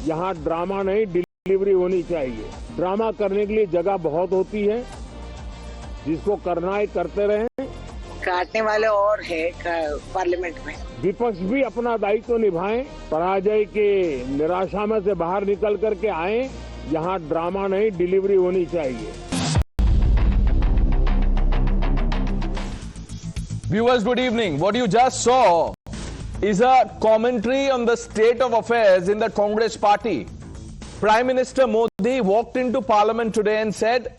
यहाँ ड्रामा नहीं डिलीवरी होनी चाहिए। ड्रामा करने के लिए जगह बहुत होती है, जिसको करना है करते रहें। काटने वाले और है पार्लियामेंट में। विपक्ष भी अपना दायित्व निभाएं, पराजय के निराशा में से बाहर निकल करके आए। यहाँ ड्रामा नहीं डिलीवरी होनी चाहिए। Viewers, good evening. What you just saw is a commentary on the state of affairs in the Congress party. Prime Minister Modi walked into Parliament today and said,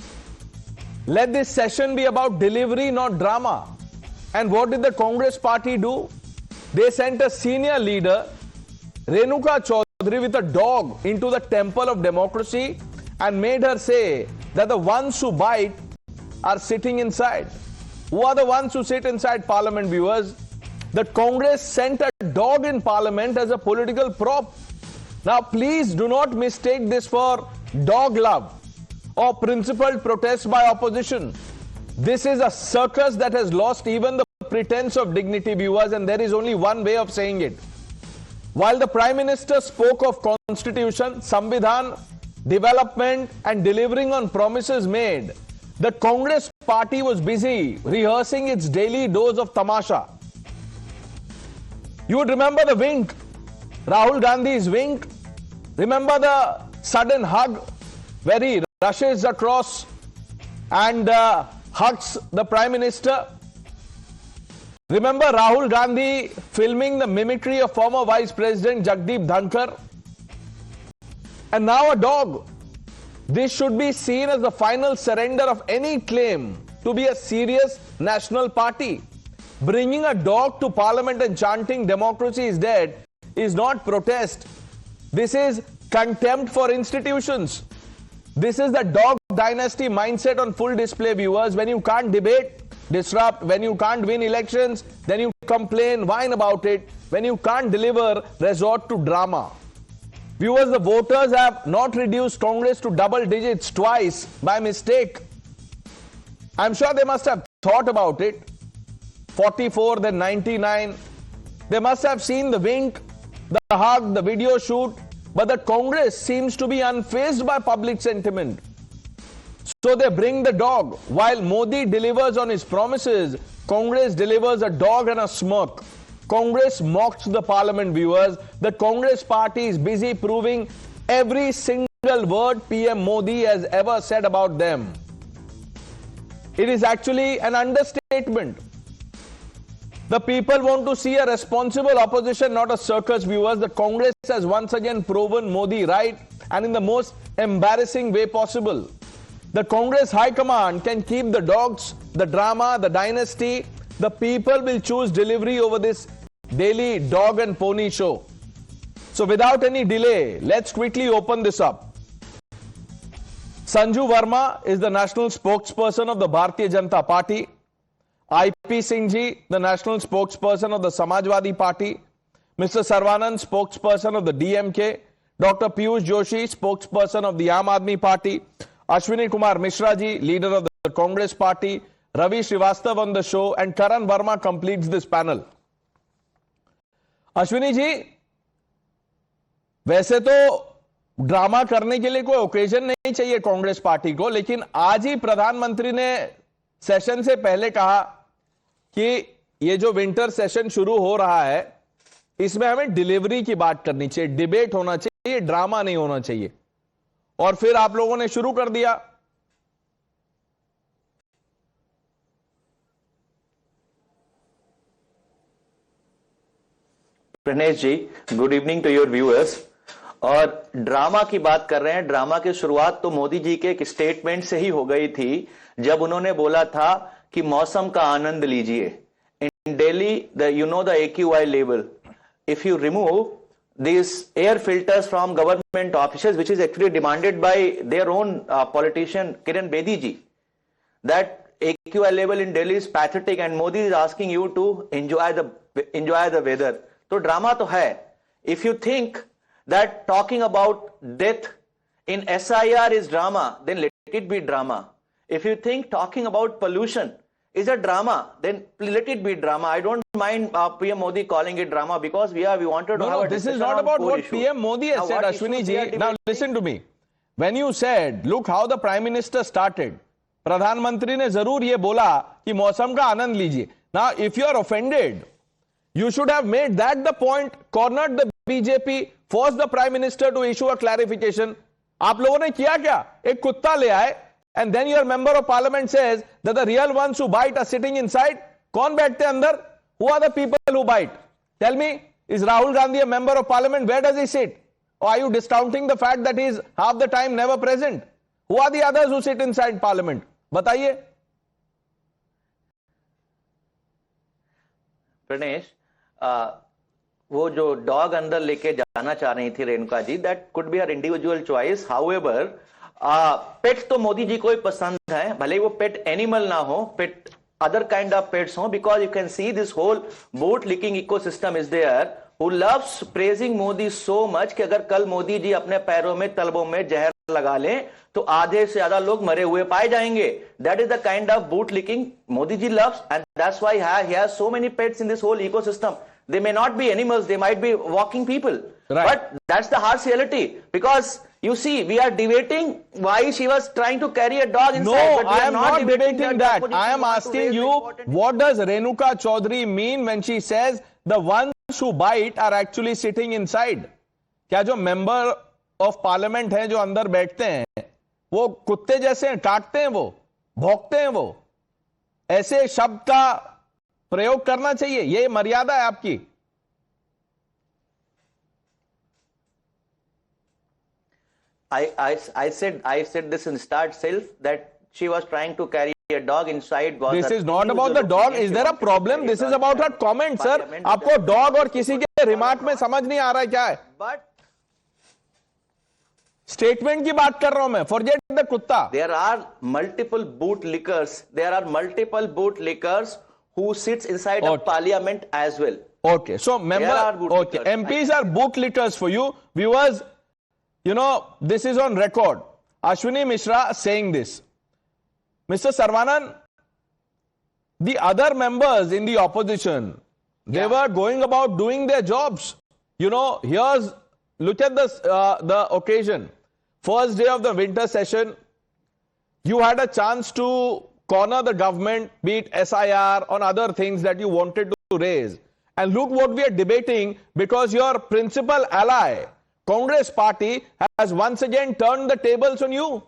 let this session be about delivery, not drama. And what did the Congress party do? They sent a senior leader, Renuka Chaudhary, with a dog into the temple of democracy and made her say that the ones who bite are sitting inside. Who are the ones who sit inside Parliament, viewers? The Congress sent a dog in Parliament as a political prop. Now, please do not mistake this for dog love or principled protest by opposition. This is a circus that has lost even the pretense of dignity, viewers, and there is only one way of saying it. While the Prime Minister spoke of Constitution, Samvidhan, development and delivering on promises made, the Congress party was busy rehearsing its daily dose of tamasha. You would remember the wink, Rahul Gandhi's wink. Remember the sudden hug where he rushes across and hugs the Prime Minister. Remember Rahul Gandhi filming the mimicry of former Vice President Jagdeep Dhankar. And now a dog. This should be seen as the final surrender of any claim to be a serious national party. Bringing a dog to Parliament and chanting democracy is dead is not protest. This is contempt for institutions. This is the dog dynasty mindset on full display, viewers. When you can't debate, disrupt. When you can't win elections, then you complain, whine about it. When you can't deliver, resort to drama. Viewers, the voters have not reduced Congress to double digits twice by mistake. I'm sure they must have thought about it. 44, then 99. They must have seen the wink, the hug, the video shoot. But the Congress seems to be unfazed by public sentiment. So they bring the dog. While Modi delivers on his promises, Congress delivers a dog and a smirk. Congress mocks the Parliament, viewers. The Congress party is busy proving every single word PM Modi has ever said about them. It is actually an understatement. The people want to see a responsible opposition, not a circus, viewers. The Congress has once again proven Modi right, and in the most embarrassing way possible. The Congress High Command can keep the dogs, the drama, the dynasty. The people will choose delivery over this daily dog and pony show. So without any delay, let's quickly open this up. Sanju Verma is the national spokesperson of the Bharatiya Janata Party. IP Singh ji, the national spokesperson of the Samajwadi Party. Mr. Sarvanand, spokesperson of the DMK. Dr. Piyush Joshi, spokesperson of the Aam Aadmi Party. Ashwini Kumar Mishra ji, leader of the Congress Party. Ravi Srivastav on the show, and Karan Verma completes this panel. Ashwini ji, वैसे तो drama करने के लिए कोई occasion नहीं चाहिए Congress party को, लेकिन आज ही प्रधानमंत्री ने सेशन से पहले कहा कि ये जो विंटर सेशन शुरू हो रहा है, इसमें हमें डिलीवरी की बात करनी चाहिए, डिबेट होना चाहिए, ड्रामा नहीं होना चाहिए। और फिर आप लोगों ने शुरू कर दिया। Pranesh ji, good evening to your viewers. और ड्रामा की बात कर रहे हैं। ड्रामा की शुरुआत तो मोदी जी के एक स्टेटमेंट से ही हो गई थी, जब उन्होंने बोला था कि मौसम का आनंद लीजिए। In Delhi, you know the AQI level, if you remove these air filters from government offices, which is actually demanded by their own politician Kiran Bedi ji, that AQI level in Delhi is pathetic, and Modi is asking you to enjoy the weather. So drama to hai. If you think that talking about death in SIR is drama, then let it be drama. If you think talking about pollution is a drama, then let it be drama. I don't mind PM Modi calling it drama because we wanted to have a this is discussion not on about core what issues. PM Modi has Now, said, what Ashwini issues we are ji. Now debating? listen to me. When you said, look how the Prime Minister started, प्रधानमंत्री ने जरूर ये बोला कि मौसम का आनंद लीजिए. Now, if you are offended, you should have made that the point, cornered the BJP, forced the Prime Minister to issue a clarification. आप लोगों ने किया क्या? एक कुत्ता ले आए, and then your member of parliament says that the real ones who bite are sitting inside. कौन बैठते अंदर? Who are the people who bite? Tell me, is Rahul Gandhi a member of parliament? Where does he sit? Or are you discounting the fact that he is half the time never present? Who are the others who sit inside parliament? बताइए. प्रणेश, वो जो dog अंदर लेके जाना चाह रही थी Renuka ji, that could be her individual choice. However, पेट तो मोदी जी को ही पसंद है, भले वो पेट एनिमल ना हो, पेट other kind of pets ho, because you can see this whole boat licking ecosystem is there who loves praising Modi so much कि अगर कल मोदी जी अपने पैरों में तलबों में जहर लगा लें तो आधे से ज्यादा लोग मरे हुए पाए जाएंगे. That is the kind of boot licking Modi ji loves, and that's why he has so many pets in this whole ecosystem. They may not be animals, they might be walking people. Right. But that's the harsh reality, because you see, we are debating why she was trying to carry a dog inside. No, but we I are am not debating that. opposition I am want to asking raise you, important what does Renuka Chaudhary mean when she says the ones who bite are actually sitting inside? क्या जो member of parliament हैं, जो अंदर बैठते हैं, वो कुत्ते जैसे हैं, काटते हैं, वो भौंकते हैं, वो ऐसे शब्द का प्रयोग करना चाहिए. ये मर्यादा है आपकी. I said this in start self that she was trying to carry a dog inside. This is not about the dog. Is there a problem? This is about her comment, sir. आपको dog और किसी के remark में समझ नहीं आ रहा है क्या है? But स्टेटमेंट की बात कर रहा हूं मैं. Forget the कुत्ता. there are multiple bootlickers. There are multiple bootlickers who sits inside of parliament as well. Okay, so member. are bootlickers. Okay, MPs are bootlickers for you, viewers. You know, this is on record. Ashwini Mishra saying this. Mr. Saravanan, the other members in the opposition, they were going about doing their jobs. You know, here's, look at this, the occasion. First day of the winter session, you had a chance to corner the government, be it SIR, on other things that you wanted to raise. And look what we are debating, because your principal ally, Congress party, has once again turned the tables on you,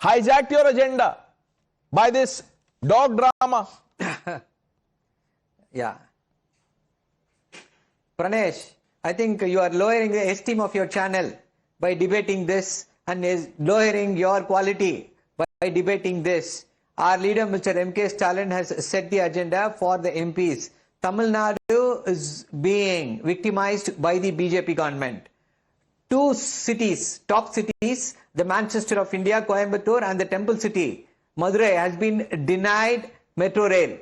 hijacked your agenda by this dog drama. Yeah. Pranesh, I think you are lowering the esteem of your channel by debating this, and is lowering your quality by debating this. Our leader, Mr. M.K. Stalin, has set the agenda for the MPs. Tamil Nadu is being victimized by the BJP government. Two cities, top cities, the Manchester of India, Coimbatore, and the temple city, Madurai, has been denied metro rail.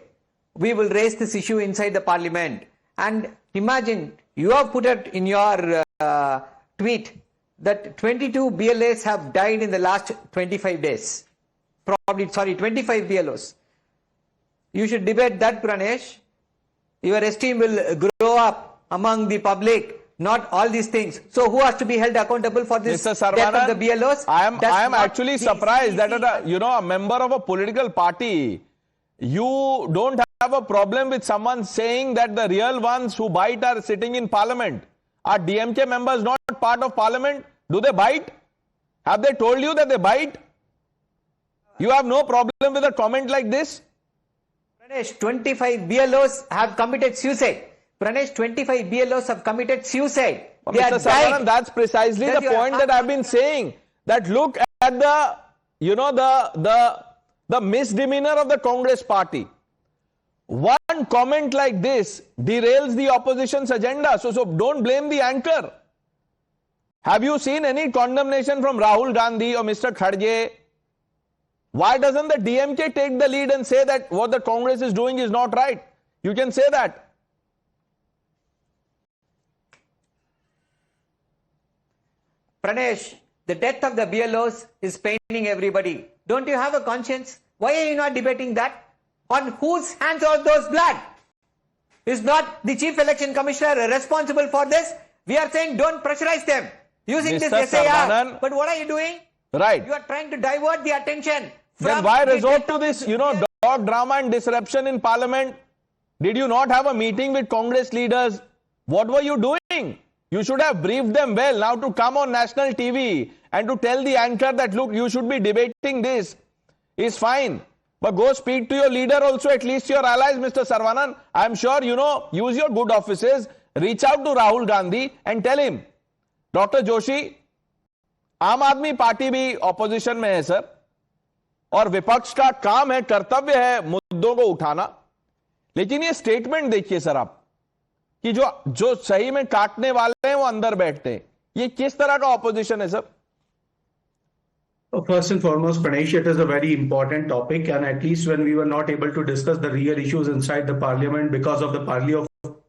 We will raise this issue inside the parliament. And imagine, you have put it in your tweet that 22 BLAs have died in the last 25 days. Probably, sorry, 25 BLOs. You should debate that, Pranesh. Your esteem will grow up among the public. Not all these things. So who has to be held accountable for this Mr. death Saravanan, of the BLOs? I am actually See, surprised that a member of a political party, you don't have a problem with someone saying that the real ones who bite are sitting in parliament. Are DMK members not part of parliament? Do they bite? Have they told you that they bite? You have no problem with a comment like this? Pranesh, 25 BLOs have committed suicide. Pranesh, 25 BLOs have committed suicide. They Mr. are Saravanan, died. that's precisely the point that I've been saying. That look at the, you know, the misdemeanor of the Congress party. One comment like this derails the opposition's agenda. So don't blame the anchor. Have you seen any condemnation from Rahul Gandhi or Mr. Khadge? Why doesn't the DMK take the lead and say that what the Congress is doing is not right? You can say that. Pranesh, the death of the BLOs is paining everybody. Don't you have a conscience? Why are you not debating that? On whose hands are those blood? Is not the Chief Election Commissioner responsible for this? We are saying don't pressurize them using Mr. this SAR. Saravanan. But what are you doing? Right. You are trying to divert the attention. Then why resort to this, dog drama and disruption in parliament? Did you not have a meeting with Congress leaders? What were you doing? You should have briefed them well. Now to come on national TV and to tell the anchor that, look, you should be debating this is fine. But go speak to your leader also, at least your allies, Mr. Saravanan. I'm sure, use your good offices, reach out to Rahul Gandhi and tell him, Dr. Joshi, आम आदमी party भी opposition में है sir, और विपक्ष का काम है, कर्तव्य है मुद्दों को उठाना, लेकिन ये स्टेटमेंट देखिए सर आप कि जो सही में काटने वाले हैं वो अंदर बैठते हैं. ये किस तरह का ऑपोजिशन है sir? First and foremost, Pranesh, it is a very important topic, and at least when we were not able to discuss the real issues inside the parliament because of the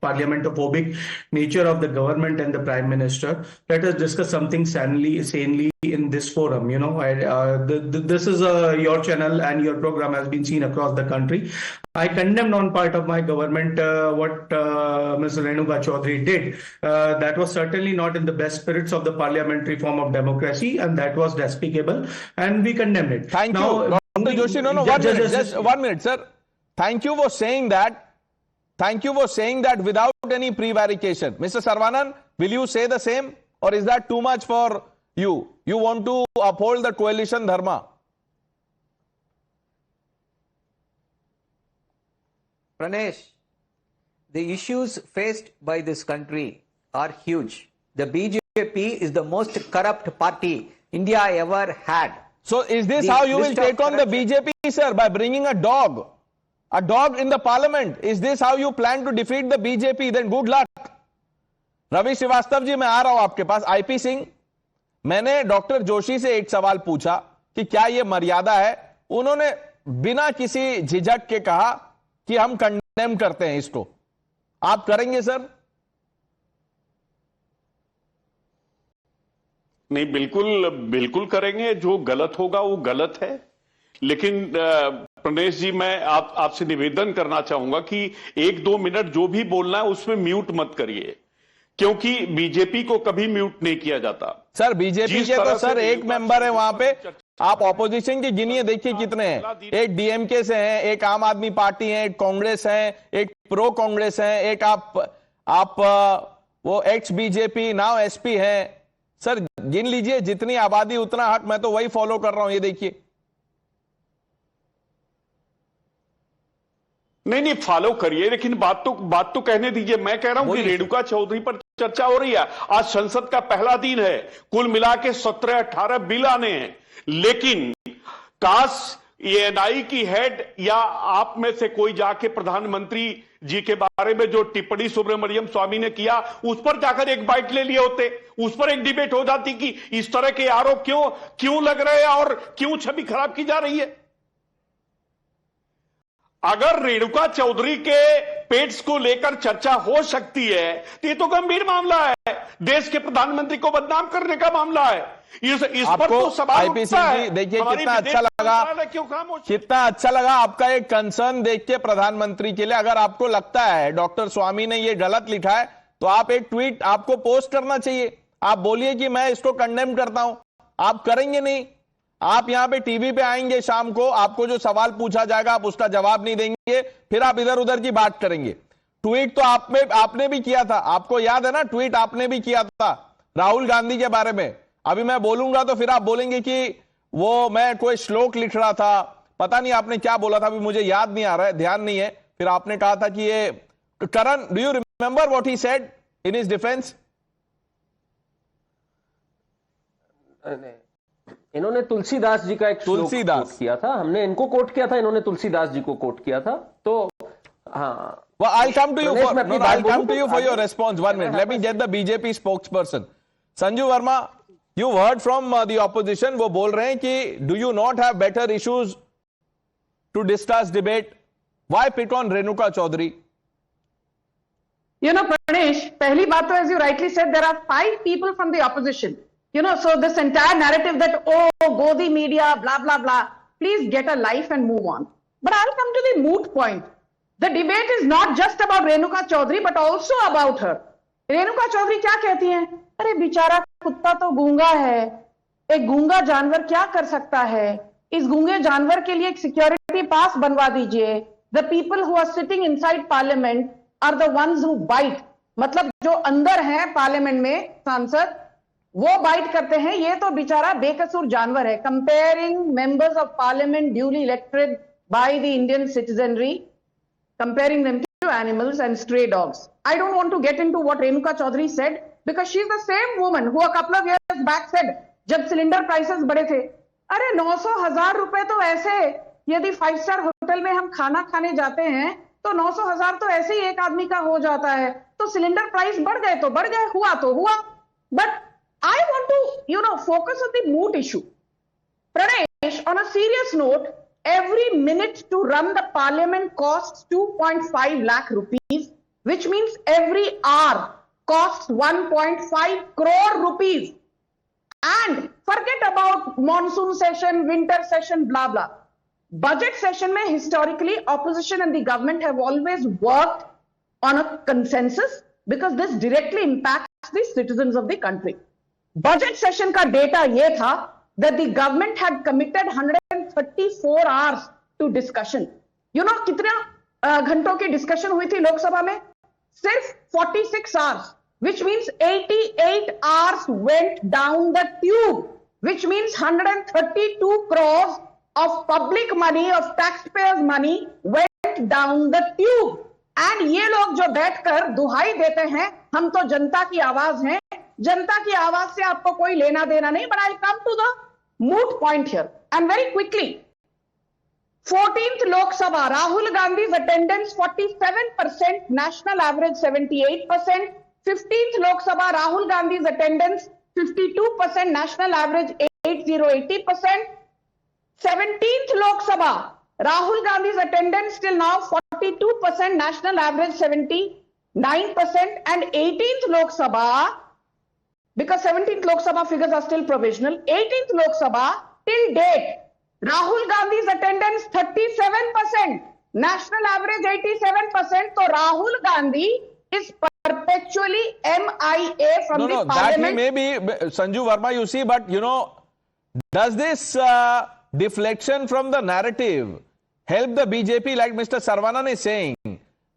parliamentophobic nature of the government and the Prime Minister, let us discuss something sanely in this forum. This is your channel and your program has been seen across the country. I condemned on part of my government what Ms. Renuka Chaudhary did. That was certainly not in the best spirits of the parliamentary form of democracy, and that was despicable, and we condemned it. Thank you, Dr. Joshi. No, 1 minute, just 1 minute, sir. Thank you for saying that. Thank you for saying that without any prevarication. Mr. Saravanan, will you say the same, or is that too much for you? You want to uphold the coalition dharma? Pranesh, the issues faced by this country are huge. The BJP is the most corrupt party India ever had. So is this how you will take on the BJP, sir, by bringing a dog in the parliament? Is this how you plan to defeat the BJP? Then good luck. Ravi Shrivastava ji, मैं आ रहा हूं आपके पास. IP Singh, मैंने doctor Joshi से एक सवाल पूछा कि क्या यह मर्यादा है. उन्होंने बिना किसी झिझक के कहा कि हम कंडेम करते हैं इसको. आप करेंगे सर? नहीं, बिल्कुल करेंगे. जो गलत होगा वो गलत है. लेकिन प्रणेश जी, मैं आपसे निवेदन करना चाहूंगा कि 1-2 मिनट जो भी बोलना है उसमें म्यूट मत करिए, क्योंकि बीजेपी को कभी म्यूट नहीं किया जाता. सर, बीजेपी के तो सर एक मेंबर है वहां पे. आप ऑपोजिशन की गिनिए, देखिए कितने हैं. एक डीएमके से हैं, एक आम आदमी पार्टी है, एक कांग्रेस है, एक प्रो कांग्रेस है, एक आप वो एक्स बीजेपी नाउ एसपी है. सर गिन लीजिए, जितनी आबादी उतना हक. मैं तो वही फॉलो कर रहा हूं. ये देखिए. नहीं, फॉलो करिए, लेकिन बात तो कहने दीजिए. मैं कह रहा हूं कि रेणुका चौधरी पर चर्चा हो रही है. आज संसद का पहला दिन है. कुल मिला के 17-18 बिल आने हैं, लेकिन काश एएनआई की हेड या आप में से कोई जाके प्रधानमंत्री जी के बारे में जो टिप्पणी सुब्रमण्यम स्वामी ने किया उस पर जाकर एक बाइट ले लिए होते, उस पर एक डिबेट हो जाती कि इस तरह के आरोप क्यों लग रहे हैं और क्यों छवि खराब की जा रही है. अगर रेणुका चौधरी के पेट्स को लेकर चर्चा हो सकती है तो ये तो गंभीर मामला है. देश के प्रधानमंत्री को बदनाम करने का मामला है. इस पर तो सवाल उठता है. देखिए कितना अच्छा लगा आपका एक कंसर्न देख के प्रधानमंत्री के लिए. अगर आपको लगता है डॉक्टर स्वामी ने ये गलत लिखा है तो आप एक ट्वीट आपको पोस्ट करना चाहिए. आप बोलिए कि मैं इसको कंडेम करता हूं. आप करेंगे नहीं. आप यहां पे टीवी पे आएंगे शाम को, आपको जो सवाल पूछा जाएगा आप उसका जवाब नहीं देंगे, फिर आप इधर उधर की बात करेंगे. ट्वीट तो आपने भी किया था, आपको याद है ना. ट्वीट आपने भी किया था राहुल गांधी के बारे में. अभी मैं बोलूंगा तो फिर आप बोलेंगे कि वो मैं कोई श्लोक लिख रहा था. पता नहीं आपने क्या बोला था, अभी मुझे याद नहीं आ रहा है, ध्यान नहीं है. फिर आपने कहा था कि ये Karan, do you remember what he said in his defence? इन्होंने तुलसीदास जी का एक श्लोक कोट किया था. हमने इनको कोट किया था, इन्होंने तुलसीदास जी को कोट किया था. तो हाँ, well, I'll come to you for your response. 1 minute. Let me get the BJP spokesperson. Sanju Verma, you heard from the opposition. वो बोल रहे हैं कि do you not have better issues to discuss, debate? Why pick on Renuka Chaudhary? You know, Pranesh, पहली बात तो, as you rightly said, there are 5 people from the opposition. So this entire narrative that, oh, go the media, blah, blah, blah, please get a life and move on. But I'll come to the moot point. The debate is not just about Renuka Chaudhary, but also about her. Renuka Chaudhary क्या कहती हैं? अरे बेचारा कुत्ता तो गूंगा है, एक गूंगा जानवर क्या कर सकता है? इस गूंगे जानवर के लिए एक सिक्योरिटी पास बनवा दीजिए. The people who are sitting inside parliament are the ones who bite. मतलब जो अंदर हैं पार्लियामेंट में सांसद, वो बाइट करते हैं. ये तो बेचारा बेकसूर जानवर है. Comparing members of parliament duly elected by the Indian citizenry, comparing them to animals and stray dogs. I don't want to get into what Renuka Chaudhary said because she's the same woman who a couple of years back said, जब cylinder prices बढ़े थे, अरे 900,000 रुपए तो ऐसे, यदि 5 star hotel में हम खाना खाने जाते हैं तो 900,000 तो ऐसे ही एक आदमी का हो जाता है. तो सिलेंडर प्राइस बढ़ गए तो बढ़ गए, हुआ तो हुआ. But I want to, focus on the moot issue. Pranesh, on a serious note, every minute to run the parliament costs 2.5 lakh rupees, which means every hour costs 1.5 crore rupees. And forget about monsoon session, winter session, blah, blah. Budget session mein historically opposition and the government have always worked on a consensus because this directly impacts the citizens of the country. Budget session ka data ye tha that the government had committed 134 hours to discussion. कितना घंटों की discussion हुई थी लोकसभा में? सिर्फ 46 hours, which means 88 hours went down the tube, which means 132 crores of public money, of taxpayers' money went down the tube. And ये लोग जो बैठकर दुहाई देते हैं, हम तो जनता की आवाज हैं, जनता की आवाज से आपको कोई लेना देना नहीं. But I'll come to the moot point here and very quickly. 14th Lok Sabha, Rahul Gandhi's attendance 47%, national average 78%. 15th Lok Sabha, Rahul Gandhi's attendance 52%, national average 80%. 17th Lok Sabha, Rahul Gandhi's attendance till now 42%, national average 79%. And 18th Lok Sabha, because 17th Lok Sabha figures are still provisional, 18th Lok Sabha till date, Rahul Gandhi's attendance 37%, national average 87%. So Rahul Gandhi is perpetually MIA from the parliament. That may be, Sanju Verma, you see, but does this deflection from the narrative help the BJP, like Mr. Saravanan is saying,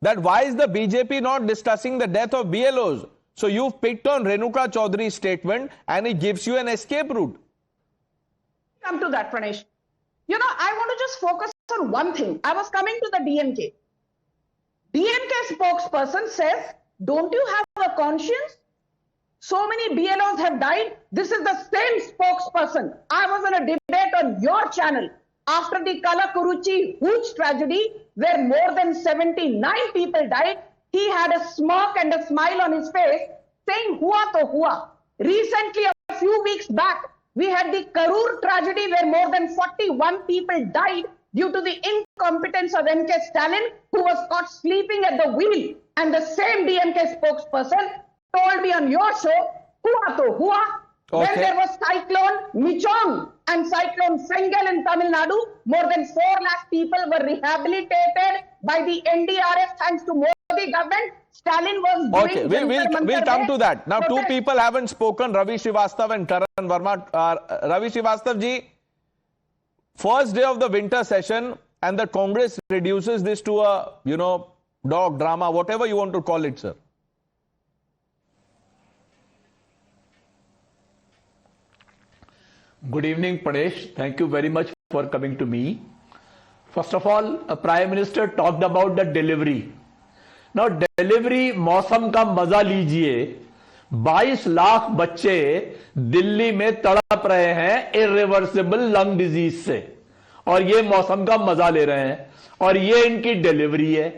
that why is the BJP not discussing the death of BLOs? So you've picked on Renuka Chaudhary's statement and it gives you an escape route. Come to that, Pranesh. I want to just focus on one thing. I was coming to the DMK. DMK spokesperson says, don't you have a conscience? So many BLOs have died. This is the same spokesperson. I was in a debate on your channel after the Kalakuruchi huge tragedy where more than 79 people died. He had a smirk and a smile on his face saying, hua to hua. Recently, a few weeks back, we had the Karur tragedy where more than 41 people died due to the incompetence of MK Stalin, who was caught sleeping at the wheel. And the same DMK spokesperson told me on your show, hua to hua. Okay. When there was Cyclone Michong and Cyclone Fengal in Tamil Nadu, more than 4 lakh people were rehabilitated by the NDRF thanks to Modi government. Stalin was doing... Okay, we'll come to that. Now, two people haven't spoken, Ravi Srivastava and Karan Verma. Ravi Srivastava ji, first day of the winter session and the Congress reduces this to a, dog drama, whatever you want to call it, sir. Good evening, Pranesh. Thank you very much for coming to me. First of all, a Prime Minister talked about the delivery. Now, delivery, मौसम का मजा लीजिए. 22 लाख बच्चे दिल्ली में तड़प रहे हैं irreversible lung disease से, और ये मौसम का मजा ले रहे हैं, और ये इनकी डिलीवरी है.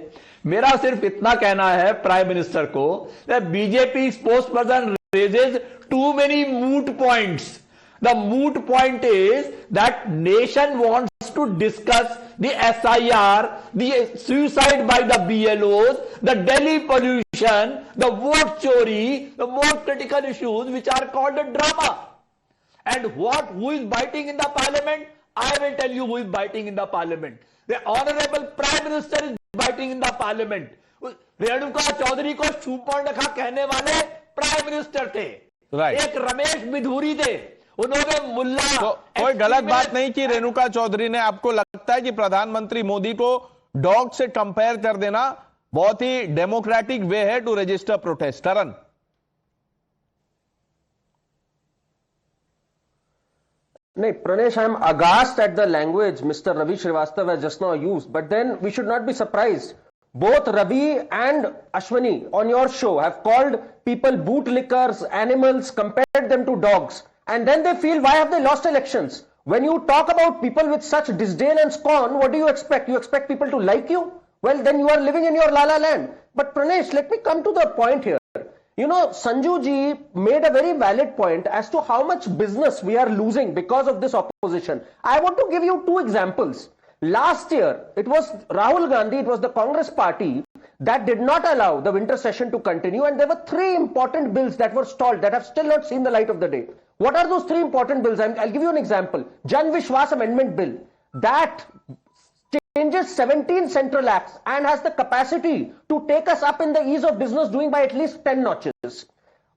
मेरा सिर्फ इतना कहना है प्राइम मिनिस्टर को, BJP spokesperson raises too many moot points. The moot point is that nation wants to discuss the SIR, the suicide by the BLOs, the Delhi pollution, the vote chori, the more critical issues which are called a drama. And who is biting in the parliament? I will tell you who is biting in the parliament. The honorable Prime Minister is biting in the parliament. Renuka Chowdhury को शूर्पणखा कहने वाले prime minister थे, एक रमेश बिधूरी थे, उन्होंने मुल्ला तो कोई गलत बात नहीं की रेणुका चौधरी ने। आपको लगता है कि प्रधानमंत्री मोदी को डॉग से कंपेयर कर देना बहुत ही डेमोक्रेटिक वे है टू रजिस्टर प्रोटेस्ट? करण, नहीं Pranesh, I am aghast at the language Mr. Ravi Srivastava has just now used, but then we should not be surprised. Both Ravi and Ashwani on your show have called people bootlickers, animals, compared them to dogs, and then they feel, why have they lost elections? When you talk about people with such disdain and scorn, what do you expect? You expect people to like you? Well, then you are living in your la-la land. But Pranesh, let me come to the point here. You know, Sanju ji made a very valid point as to how much business we are losing because of this opposition. I want to give you two examples. Last year, it was Rahul Gandhi, it was the Congress party that did not allow the winter session to continue, and there were three important bills that were stalled that have still not seen the light of the day. What are those three important bills? I'll give you an example. Jan Vishwas Amendment Bill that changes 17 central acts and has the capacity to take us up in the ease of business doing by at least 10 notches.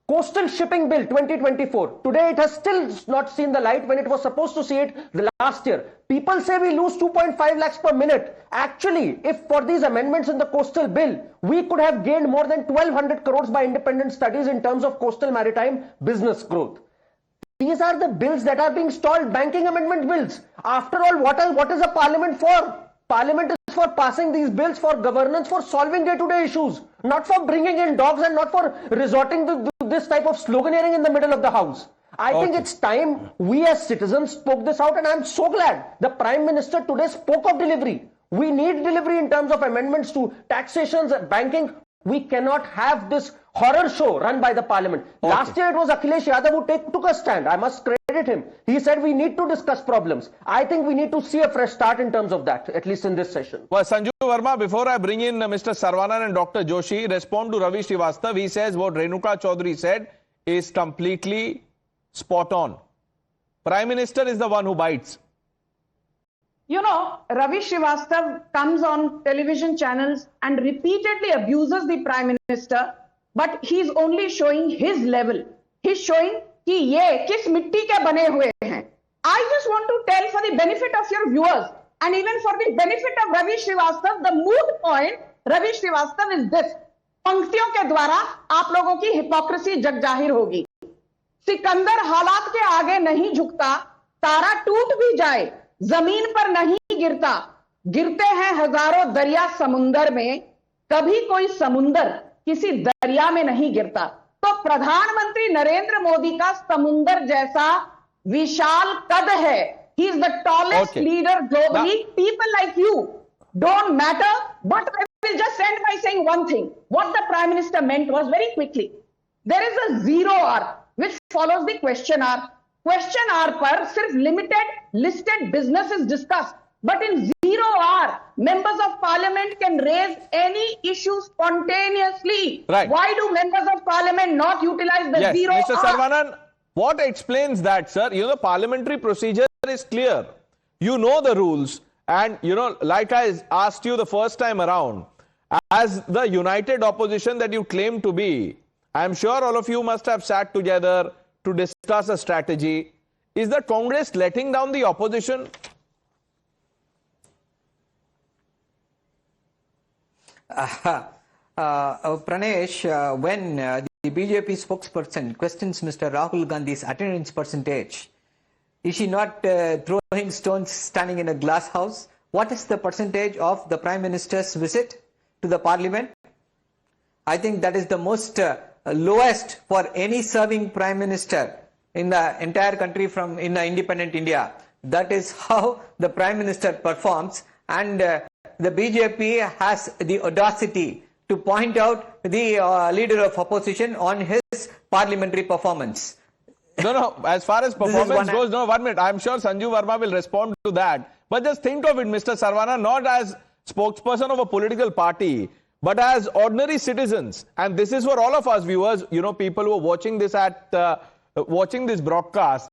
Coastal Shipping Bill 2024. Today it has still not seen the light when it was supposed to see it the last year. People say we lose 2.5 lakhs per minute. Actually, if for these amendments in the coastal bill, we could have gained more than 1200 crores by independent studies in terms of coastal maritime business growth. These are the bills that are being stalled, banking amendment bills. After all, what is a parliament for? Parliament is for passing these bills, for governance, for solving day-to-day issues, not for bringing in dogs and not for resorting to this type of sloganeering in the middle of the house. I think it's time we as citizens spoke this out, and I'm so glad the Prime Minister today spoke of delivery. We need delivery in terms of amendments to taxations, banking. We cannot have this horror show run by the parliament. Last year it was Akhilesh Yadav who took a stand. I must credit him. He said we need to discuss problems. I think we need to see a fresh start in terms of that, at least in this session. Well, Sanju Verma, before I bring in Mr. Saravanan and Dr. Joshi, respond to Ravi Srivastava. He says what Renuka Chaudhary said is completely spot on. Prime Minister is the one who bites. You know, Ravi Srivastava comes on television channels and repeatedly abuses the Prime Minister, but he's only showing his level. He's showing कि ये किस मिट्टी के बने हुए हैं. I just want to tell, for the benefit of your viewers and even for the benefit of Ravi Srivastava, the moot point Ravi Srivastava is this. पंक्तियों के द्वारा आप लोगों की हिपोक्रेसी जग जाहिर होगी. सिकंदर हालात के आगे नहीं झुकता, तारा टूट भी जाए जमीन पर नहीं गिरता, गिरते हैं हजारों दरिया समुंदर में, कभी कोई समुंदर किसी दरिया में नहीं गिरता. तो प्रधानमंत्री नरेंद्र मोदी का समुंदर जैसा विशाल कद है. He is the tallest leader globally. People like you don't matter. But I will just end by saying one thing. What the Prime Minister meant was, very quickly, there is a 0R which follows the question R. Question R पर सिर्फ limited listed businesses discussed. But in 0R, members of parliament can raise any issue spontaneously. Right. Why do members of parliament not utilize the 0R? Mr. Saravanan, what explains that, sir? You know, parliamentary procedure is clear. You know the rules. And, you know, like I asked you the first time around, as the united opposition that you claim to be, I'm sure all of you must have sat together to discuss a strategy. Is the Congress letting down the opposition? Pranesh, when the BJP spokesperson questions Mr. Rahul Gandhi's attendance percentage, is she not throwing stones standing in a glass house? What is the percentage of the Prime Minister's visit to the Parliament? I think that is the most lowest for any serving Prime Minister in the entire country in the independent India. That is how the Prime Minister performs, and the BJP has the audacity to point out the leader of opposition on his parliamentary performance. No, as far as performance goes, no, 1 minute. I'm sure Sanju Verma will respond to that. But just think of it, Mr. Saravanan, not as spokesperson of a political party, but as ordinary citizens. And this is for all of us viewers, you know, people who are watching this watching this broadcast.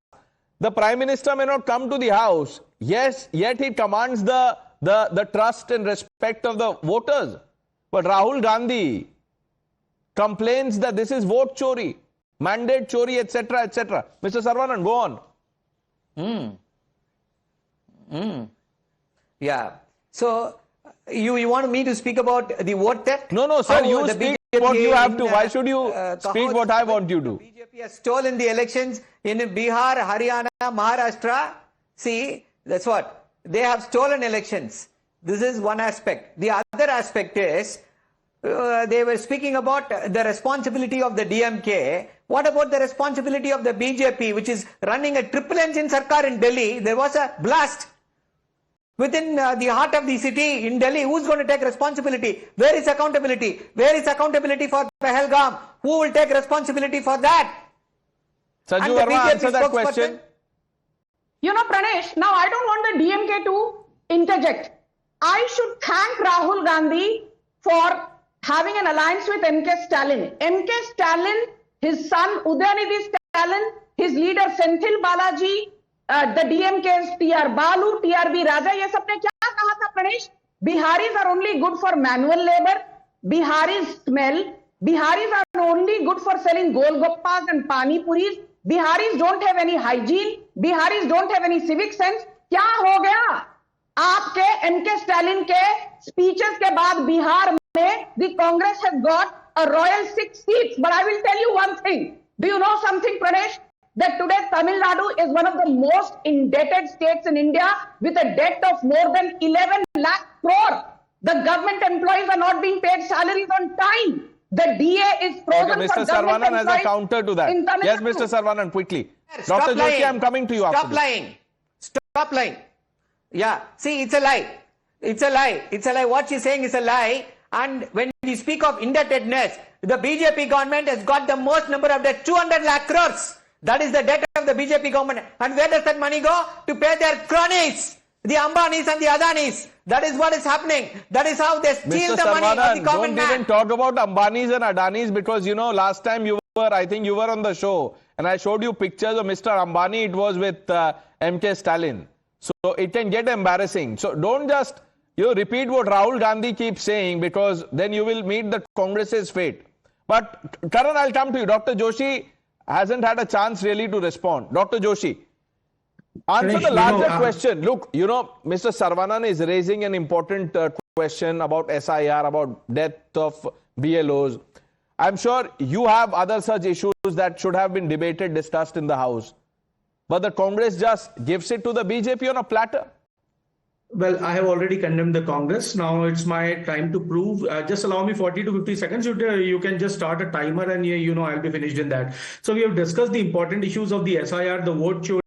The Prime Minister may not come to the House. Yes, yet he commands the the trust and respect of the voters. But Rahul Gandhi complains that this is vote chori, mandate chori, etc., etc. Mr. Saravanan, go on. Yeah. So, you want me to speak about the vote theft? No, sir, How you the speak BJP what you have to. in, Why should you speak what I want you to? BJP has stolen the elections in Bihar, Haryana, Maharashtra. See, that's what. They have stolen elections. This is one aspect. The other aspect is, they were speaking about the responsibility of the DMK. What about the responsibility of the BJP, which is running a triple engine sarkar in Delhi? There was a blast within the heart of the city in Delhi. Who's going to take responsibility? Where is accountability? Where is accountability for Pahalgam? Who will take responsibility for that? Sanju Verma, answer that question. You know, Pranesh, now I don't want the DMK to interject. I should thank Rahul Gandhi for having an alliance with MK Stalin. MK Stalin, his son Udayanidhi Stalin, his leader Senthil Balaji, the DMK's TR Balu, TRB Raja, ये सबने क्या कहा था Pranesh? Biharis are only good for manual labor. Biharis smell. Biharis are only good for selling golgappas and pani puris. Biharis don't have any hygiene. Biharis don't have any civic sense. क्या हो गया? आपके MK Stalin के speeches के बाद बिहार में the Congress has got a royal 6 seats. But I will tell you one thing. Do you know something, Pranesh? That today Tamil Nadu is one of the most indebted states in India with a debt of more than 11 lakh crore. The government employees are not being paid salaries on time. The DA is frozen Okay, for Mr. government Saravanan has a employees counter to that. in Tamil Yes, Nadu. Mr. Saravanan, quickly. Stop Dr. lying. Joshi, I'm coming to you after Stop this. lying. Stop lying. Yeah. See, it's a lie. It's a lie. It's a lie. What she's saying is a lie. And when we speak of indebtedness, the BJP government has got the most number of debt, 200 lakh crores. That is the debt of the BJP government. And where does that money go? To pay their cronies, the Ambanis and the Adanis. That is what is happening. That is how they steal Mr. the money of the Saravanan, common don't even man. talk about Ambanis and Adanis because, you know, last time I think you were on the show and I showed you pictures of Mr. Ambani. It was with MK Stalin. So it can get embarrassing. So don't just, repeat what Rahul Gandhi keeps saying because then you will meet the Congress's fate. But Karan, I'll come to you. Dr. Joshi hasn't had a chance really to respond. Dr. Joshi, answer the larger question. Look, Mr. Saravanan is raising an important question about SIR, about death of BLOs. I'm sure you have other such issues that should have been debated, discussed in the House. But the Congress just gives it to the BJP on a platter. Well, I have already condemned the Congress. Now it's my time to prove. Just allow me 40 to 50 seconds. You can just start a timer and I'll be finished in that. So we have discussed the important issues of the SIR, the vote chori,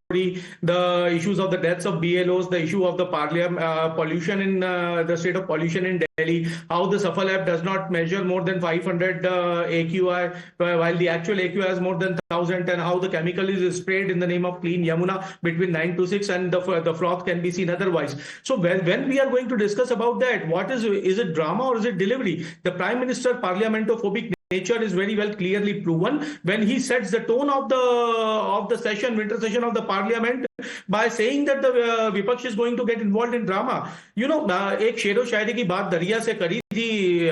the issues of the deaths of BLOs, the issue of the pollution in the state of pollution in Delhi, how the Safal app does not measure more than 500 AQI, while the actual AQI has more than 1,000, and how the chemical is sprayed in the name of Clean Yamuna between 9 to 6 and the froth can be seen otherwise. So when we are going to discuss about that, what is it drama or is it delivery? The Prime Minister parliamentophobic nature is very well clearly proven when he sets the tone of the session, winter session of the parliament by saying that the Vipaksh is going to get involved in drama. एक शेरो शायरी की बात दरिया से करी थी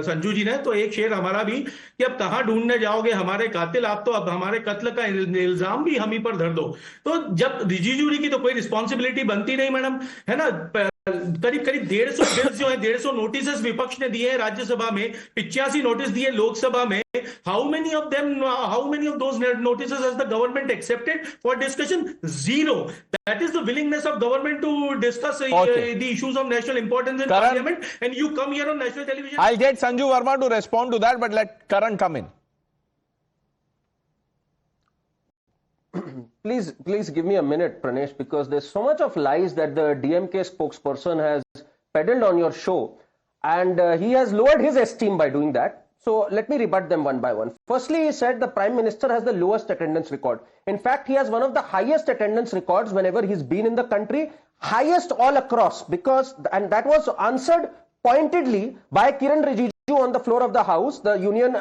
संजू जी ने, तो एक शेर हमारा भी कि अब कहाँ ढूंढने जाओगे हमारे कातिल, आप तो अब हमारे कत्ल का इल्जाम भी हम ही पर धर दो. तो जब रिजिजू जी की तो कोई रिस्पॉन्सिबिलिटी बनती नहीं मैडम, है ना. करीब 150 नोटिस विपक्ष ने दिए हैं राज्यसभा में, 85 नोटिस दिए लोकसभा में. How many of those notices has the government accepted for discussion? Zero. That is the willingness of government to discuss the issues of national importance in parliament, and you come here on national television. I'll get Sanju Verma to respond to that, but let Karan come in. Please give me a minute, Pranesh, because there's so much of lies that the DMK spokesperson has peddled on your show, and he has lowered his esteem by doing that. So let me rebut them one by one. Firstly, he said the Prime Minister has the lowest attendance record. In fact, he has one of the highest attendance records whenever he's been in the country, highest all across, and that was answered pointedly by Kiran Rijiju on the floor of the House, the Union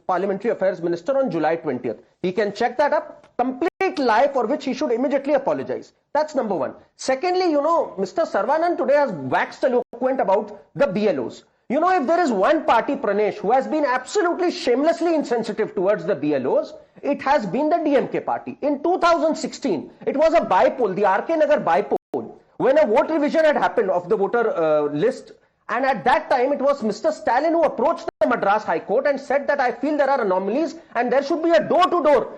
Parliamentary Affairs Minister, on July 20th. He can check that up. Complete complete lie for which he should immediately apologize. That's number one. Secondly, Mr. Sarvanand today has waxed eloquent about the BLOs. If there is one party, Pranesh, who has been absolutely shamelessly insensitive towards the BLOs, it has been the DMK party. In 2016, it was a bypoll, the RK Nagar bypoll, when a vote revision had happened of the voter list. And at that time, it was Mr. Stalin who approached the Madras High Court and said that I feel there are anomalies and there should be a door-to-door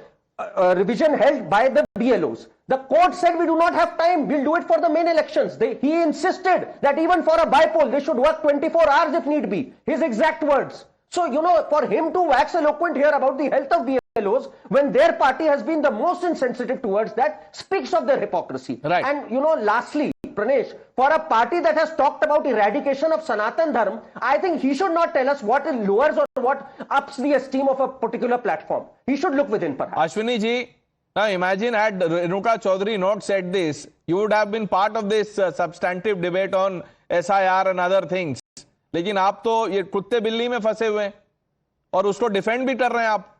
revision held by the BLOs. The court said we do not have time, we'll do it for the main elections. He insisted that even for a bypoll, they should work 24 hours if need be. His exact words. So, for him to wax eloquent here about the health of BLOs, when their party has been the most insensitive towards that, speaks of their hypocrisy. Right. And, lastly, Pranesh, for a party that has talked about eradication of Sanatan Dharma, I think he should not tell us what lowers or what ups the esteem of a particular platform. He should look within, perhaps. Ashwini ji, now imagine had Renuka Chaudhary not said this, you would have been part of this substantive debate on SIR and other things. लेकिन आप तो ये कुत्ते बिल्ली में फंसे हुए हैं और उसको डिफेंड भी कर रहे हैं आप.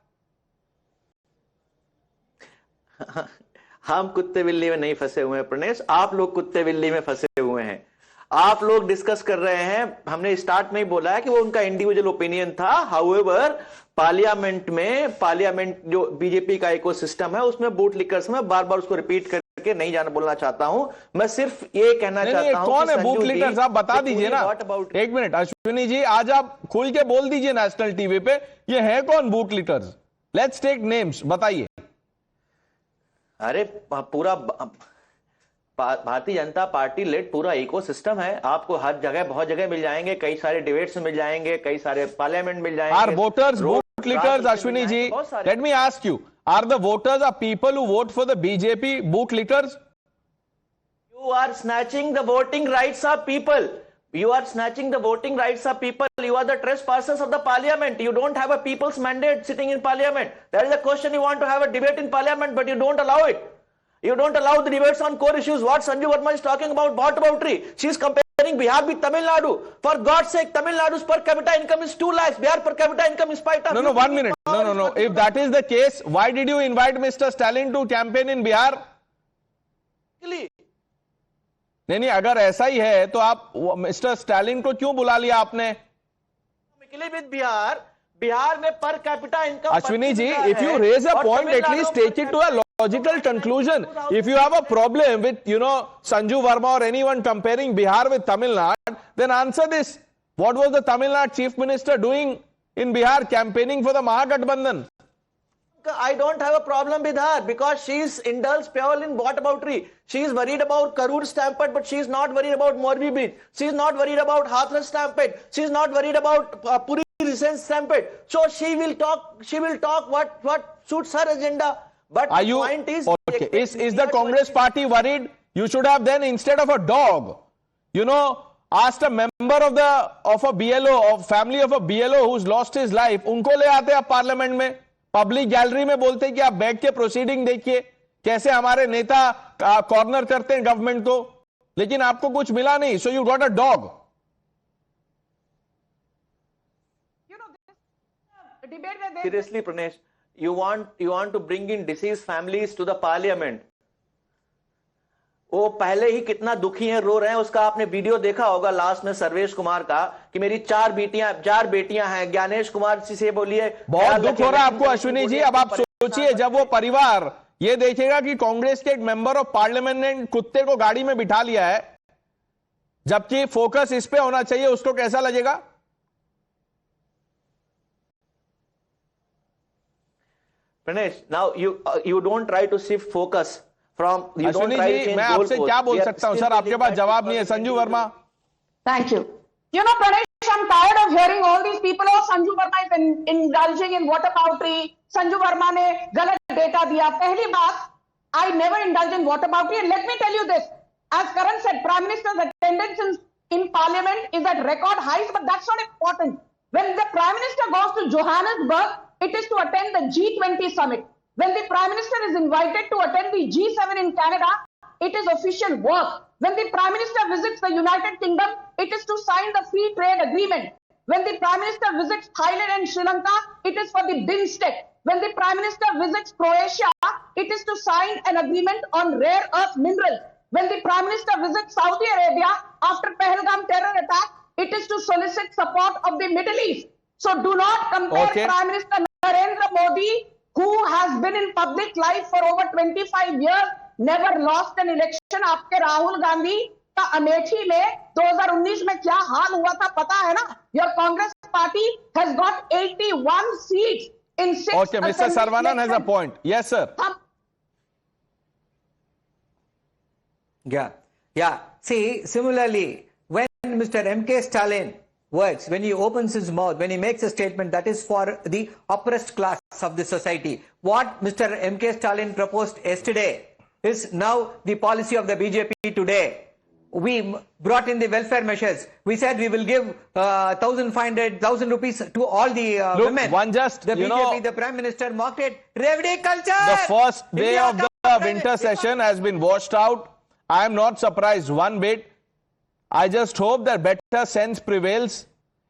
हम कुत्ते बिल्ली में नहीं फंसे हुए हैं प्रणेश, आप लोग कुत्ते बिल्ली में फंसे हुए हैं. आप लोग डिस्कस कर रहे हैं, हमने स्टार्ट में ही बोला है कि वो उनका इंडिविजुअल ओपिनियन था. हाउएवर पार्लियामेंट जो बीजेपी का इकोसिस्टम है उसमें बूट लीकर्स में बार बार उसको रिपीट करके नहीं जाना बोलना चाहता हूं. मैं सिर्फ ये कहना चाहता हूं कौन है बूट लीकर्स, आप बता दीजिए ना. एक मिनट अश्विनी जी, आज आप खुल के बोल दीजिए नेशनल टीवी पे, ये है कौन bootlickers? Let's take names, बताइए. अरे पूरा भारतीय जनता पार्टी लेड पूरा इकोसिस्टम है. आपको हर जगह बहुत जगह मिल जाएंगे, कई सारे डिबेट्स मिल जाएंगे, कई सारे पार्लियामेंट मिल जाएंगे. Are voters bootlickers? Ashwini ji, let me ask you, are the voters are people who vote for the BJP bootlickers? You are snatching the voting rights of people. You are snatching the voting rights of people. You are the trespassers of the parliament. You don't have a people's mandate sitting in parliament. That is the question. You want to have a debate in parliament, but you don't allow it. You don't allow the debates on core issues. What Sanju Verma is talking about, what about tree? She is comparing Bihar with Tamil Nadu. For God's sake, Tamil Nadu's per capita income is 2 lakhs. Bihar per capita income is 5 lakhs. No, 1 minute. No. If that is the case, why did you invite Mr. Stalin to campaign in Bihar? नहीं, अगर ऐसा ही है तो आप mister Stalin को क्यों बुला लिया आपने? बिहार में per capita income. Ashwini ji, if you raise a point, at least take it to a logical conclusion. If you have a problem with, Sanju Verma or anyone comparing Bihar with Tamil Nadu, then answer this. What was the Tamil Nadu chief minister doing in Bihar, campaigning for the Mahagathbandhan? I don't have a problem with her because she is indulged purely in whataboutery. She is worried about Karur stampede, but she is not worried about Morbi Bridge. She is not worried about Hathras stampede. She is not worried about Puri recent stampede. So she will talk what suits her agenda. But the point is, okay? Is the Congress party worried? You should have then, instead of a dog, asked a member of a BLO, of family of a BLO who's lost his life. उनको ले आते आप parliament में, public gallery में बोलते कि आप बैठ के प्रोसीडिंग देखिए कैसे हमारे नेता कॉर्नर करते हैं गवर्नमेंट को, लेकिन आपको कुछ मिला नहीं. So you got a dog. Seriously, Pranesh, you want to bring in deceased families to the parliament. वो पहले ही कितना दुखी हैं, रो रहे हैं. उसका आपने वीडियो देखा होगा लास्ट में सर्वेश कुमार का कि मेरी 4 बेटियां हैं. ज्ञानेश कुमार जी से बोलिए. बहुत दुख हो रहा है आपको अश्विनी जी. अब आप सोचिए, जब वो परिवार ये देखेगा कि कांग्रेस के एक मेंबर ऑफ पार्लियामेंट ने कुत्ते को गाड़ी में बिठा लिया है, जबकि फोकस इस पे होना चाहिए, उसको कैसा लगेगा? Pranesh, now you don't try to shift focus from. You don't try to change मैं आपसे क्या बोल सकता हूं सर, आपके पास जवाब नहीं है. Sanju Verma. Thank you. Pranesh, I'm tired of hearing all these people. Oh, Sanju Verma is indulging in whataboutery. Sanju Verma ने गलत डेटा दिया. पहली बात, I never indulge in whataboutery. And let me tell you this: as Karan said, Prime Minister's attendance in Parliament is at record highs, but that's not important. When the Prime Minister goes to Johannesburg, it is to attend the G20 summit. When the Prime Minister is invited to attend the G7 in Canada, it is official work. When the Prime Minister visits the United Kingdom, it is to sign the free trade agreement. When the Prime Minister visits Thailand and Sri Lanka, it is for the BIMSTEC. When the Prime Minister visits Croatia, it is to sign an agreement on rare earth minerals. When the Prime Minister visits Saudi Arabia after Pahalgam terror attack, it is to solicit support of the Middle East. So do not compare Prime Minister Narendra Modi, who has been in public life for over 25 years, never lost an election. आपके राहुल गांधी का अमेठी में 2019 में क्या हाल हुआ था पता है ना? Your Congress party has got 81 seats in 6. Okay, Mr. Saravanan has a point. Yes, sir. Yeah. See, similarly, when Mr. M.K. Stalin works, when he opens his mouth, when he makes a statement that is for the oppressed class of the society, what Mr. M.K. Stalin proposed yesterday is now the policy of the BJP today. We brought in the welfare measures. We said we will give 1,500 rupees to all the women. The BJP, the Prime Minister mocked it. Revdi culture! The first day of the winter session has been washed out. I am not surprised one bit. I just hope that better sense prevails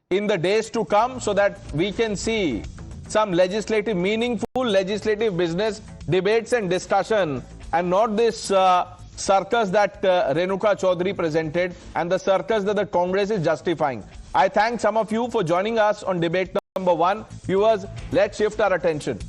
in the days to come so that we can see some meaningful legislative business debates and discussion, and not this circus that Renuka Chaudhary presented and the circus that the Congress is justifying. I thank some of you for joining us on debate number 1. Viewers, let's shift our attention.